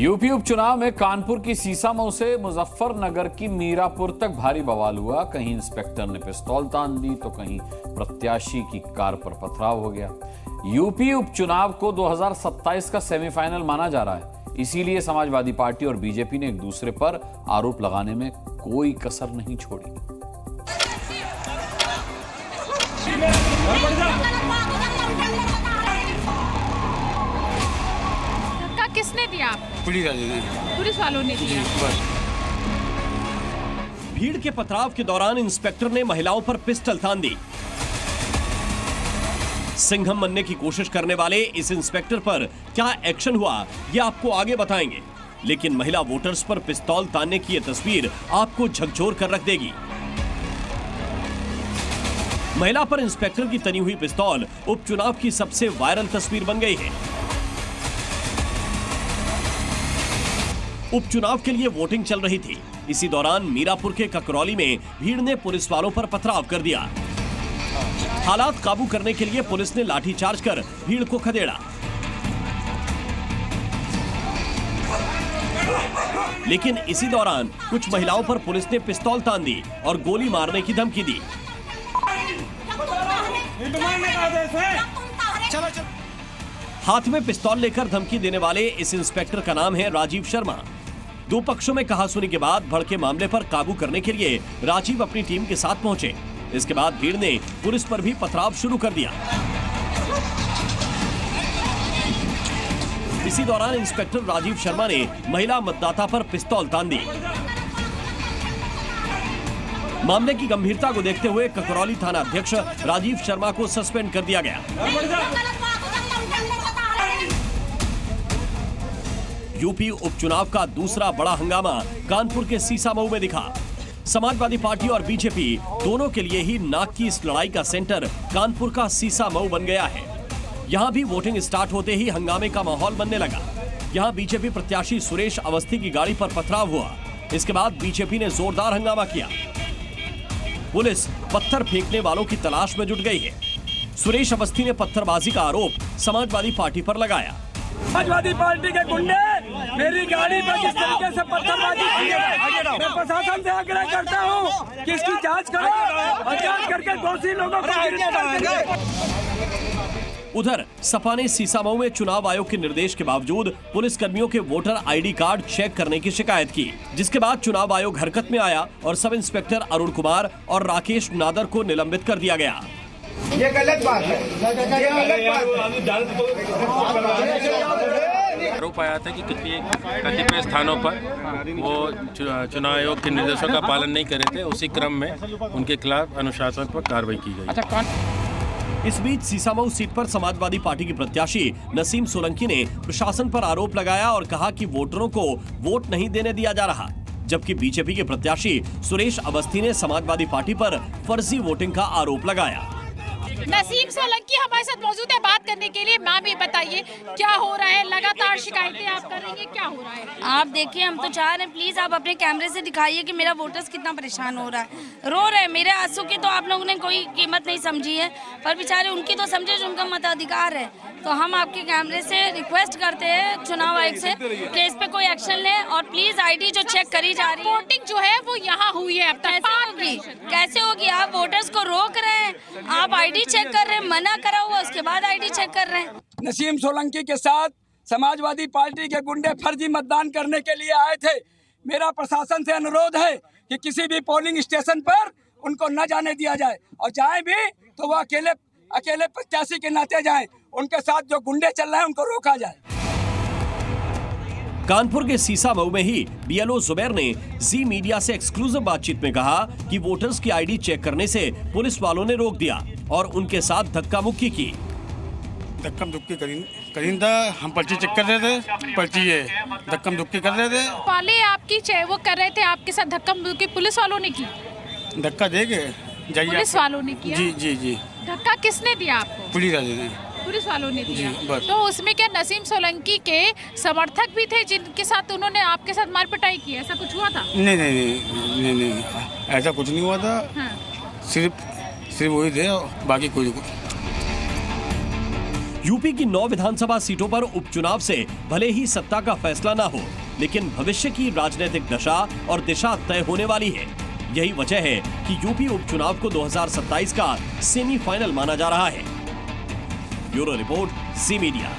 UP उपचुनाव में कानपुर की सीसामऊ से मुजफ्फरनगर की मीरापुर तक भारी बवाल हुआ। कहीं इंस्पेक्टर ने पिस्तौल तान दी तो कहीं प्रत्याशी की कार पर पथराव हो गया। यूपी उपचुनाव को 2027 का सेमीफाइनल माना जा रहा है, इसीलिए समाजवादी पार्टी और बीजेपी ने एक दूसरे पर आरोप लगाने में कोई कसर नहीं छोड़ी। किसने दिया आपको? पुलिस वाले ने। पुलिस वालों ने दिया। भीड़ के पथराव के दौरान इंस्पेक्टर ने महिलाओं पर पिस्टल तान दी। सिंघम बनने की कोशिश करने वाले इस इंस्पेक्टर पर क्या एक्शन हुआ, ये आपको आगे बताएंगे। लेकिन महिला वोटर्स पर पिस्तौल तानने की यह तस्वीर आपको झकझोर कर रख देगी। महिला पर इंस्पेक्टर की तनी हुई पिस्तौल उपचुनाव की सबसे वायरल तस्वीर बन गई है। उपचुनाव के लिए वोटिंग चल रही थी। इसी दौरान मीरापुर के ककरौली में भीड़ ने पुलिस वालों पर पथराव कर दिया। हालात काबू करने के लिए पुलिस ने लाठीचार्ज कर भीड़ को खदेड़ा। लेकिन इसी दौरान कुछ महिलाओं पर पुलिस ने पिस्तौल तान दी और गोली मारने की धमकी दी। हाथ में पिस्तौल लेकर धमकी देने वाले इस इंस्पेक्टर का नाम है राजीव शर्मा। दो पक्षों में कहासुनी के बाद भड़के मामले पर काबू करने के लिए राजीव अपनी टीम के साथ पहुंचे। इसके बाद भीड़ ने पुलिस पर भी पथराव शुरू कर दिया। इसी दौरान इंस्पेक्टर राजीव शर्मा ने महिला मतदाता पर पिस्तौल तान दी। मामले की गंभीरता को देखते हुए ककरौली थाना अध्यक्ष राजीव शर्मा को सस्पेंड कर दिया गया। यूपी उपचुनाव का दूसरा बड़ा हंगामा कानपुर के सीसामऊ में दिखा। समाजवादी पार्टी और बीजेपी दोनों के लिए ही नाक की इस लड़ाई का सेंटर कानपुर का सीसामऊ बन गया है। यहां भी वोटिंग स्टार्ट होते ही हंगामे का माहौल बनने लगा। यहां बीजेपी प्रत्याशी सुरेश अवस्थी की गाड़ी पर पथराव हुआ। इसके बाद बीजेपी ने जोरदार हंगामा किया। पुलिस पत्थर फेंकने वालों की तलाश में जुट गई है। सुरेश अवस्थी ने पत्थरबाजी का आरोप समाजवादी पार्टी पर लगाया। समाजवादी पार्टी के गुंडे मेरी गाड़ी पर किस तरीके से पत्थरबाजी की है, मैं प्रशासन से आग्रह करता हूं कि इसकी जांच करो और जांच करके दोषी लोगों को गिरफ्तार करें। उधर सपा ने सीसामऊ में चुनाव आयोग के निर्देश के बावजूद पुलिस कर्मियों के वोटर आईडी कार्ड चेक करने की शिकायत की, जिसके बाद चुनाव आयोग हरकत में आया और सब इंस्पेक्टर अरुण कुमार और राकेश नादर को निलंबित कर दिया गया। ये गलत बात है। आरोप आया था कि कतिपय स्थानों पर वो चुनाव आयोग के निर्देशों का पालन नहीं कर रहे थे। उसी क्रम में उनके खिलाफ अनुशासन पर कार्रवाई की गई। इस बीच सीसामऊ सीट पर समाजवादी पार्टी की प्रत्याशी नसीम सोलंकी ने प्रशासन पर आरोप लगाया और कहा कि वोटरों को वोट नहीं देने दिया जा रहा, जबकि बीजेपी के प्रत्याशी सुरेश अवस्थी ने समाजवादी पार्टी पर फर्जी वोटिंग का आरोप लगाया। नसीम सोलंकी हमारे साथ मौजूद है बात करने के लिए। मैम ये बताइए क्या हो रहा है, लगातार शिकायतें आप कर रही हैं, क्या हो रहा है? आप देखिए, हम तो चाह रहे हैं, प्लीज आप अपने कैमरे से दिखाइए कि मेरा वोटर्स कितना परेशान हो रहा है, रो रहे हैं। मेरे आंसू की तो आप लोगों ने कोई कीमत नहीं समझी है, पर बेचारे उनकी तो समझे जो उनका मताधिकार है। तो हम आपके कैमरे से रिक्वेस्ट करते हैं चुनाव आयोग से कि इस पे कोई एक्शन ले और प्लीज आईडी जो चेक करी जा रही है, वोटिंग जो है वो यहाँ हुई है, अब तक कैसे होगी? आप वोटर्स को रोक रहे हैं, आप आईडी चेक कर रहे हैं, मना करा हुआ उसके बाद आईडी चेक कर रहे हैं। नसीम सोलंकी के साथ समाजवादी पार्टी के गुंडे फर्जी मतदान करने के लिए आए थे। मेरा प्रशासन से अनुरोध है कि किसी भी पोलिंग स्टेशन पर उनको न जाने दिया जाए, और जाए भी तो वो अकेले प्रत्याशी के नाते जाएं। उनके साथ जो गुंडे चल रहे हैं उनको रोका जाए। कानपुर के सीसामऊ में ही बीएलओ जुबैर ने जी मीडिया से एक्सक्लूसिव बातचीत में कहा कि वोटर्स की आईडी चेक करने से पुलिस वालों ने रोक दिया और उनके साथ धक्का मुक्की की। धक्का मुक्की करिंदा, हम पर्ची चेक कर रहे थे, पर्ची है धक्का मुक्की कर रहे थे। वाले आपकी वो कर रहे थे, आपके साथ धक्का मुक्की पुलिस वालों ने की? धक्का देके जाइए, पुलिस वालों ने किया? जी जी जी। धक्का किसने दिया आपको? पुलिस वाले ने। पुलिस वालों ने दिया? बस। तो उसमें क्या नसीम सोलंकी के समर्थक भी थे जिनके साथ उन्होंने आपके साथ मारपिटाई की, ऐसा कुछ हुआ था? नहीं नहीं नहीं नहीं नहीं, ऐसा कुछ नहीं हुआ था। हाँ। सिर्फ वही थे, बाकी कोई। यूपी की 9 विधानसभा सीटों पर उपचुनाव से भले ही सत्ता का फैसला ना हो, लेकिन भविष्य की राजनीतिक दशा और दिशा तय होने वाली है। यही वजह है कि यूपी उपचुनाव को 2027 का सेमीफाइनल माना जा रहा है। Bureau report, C media.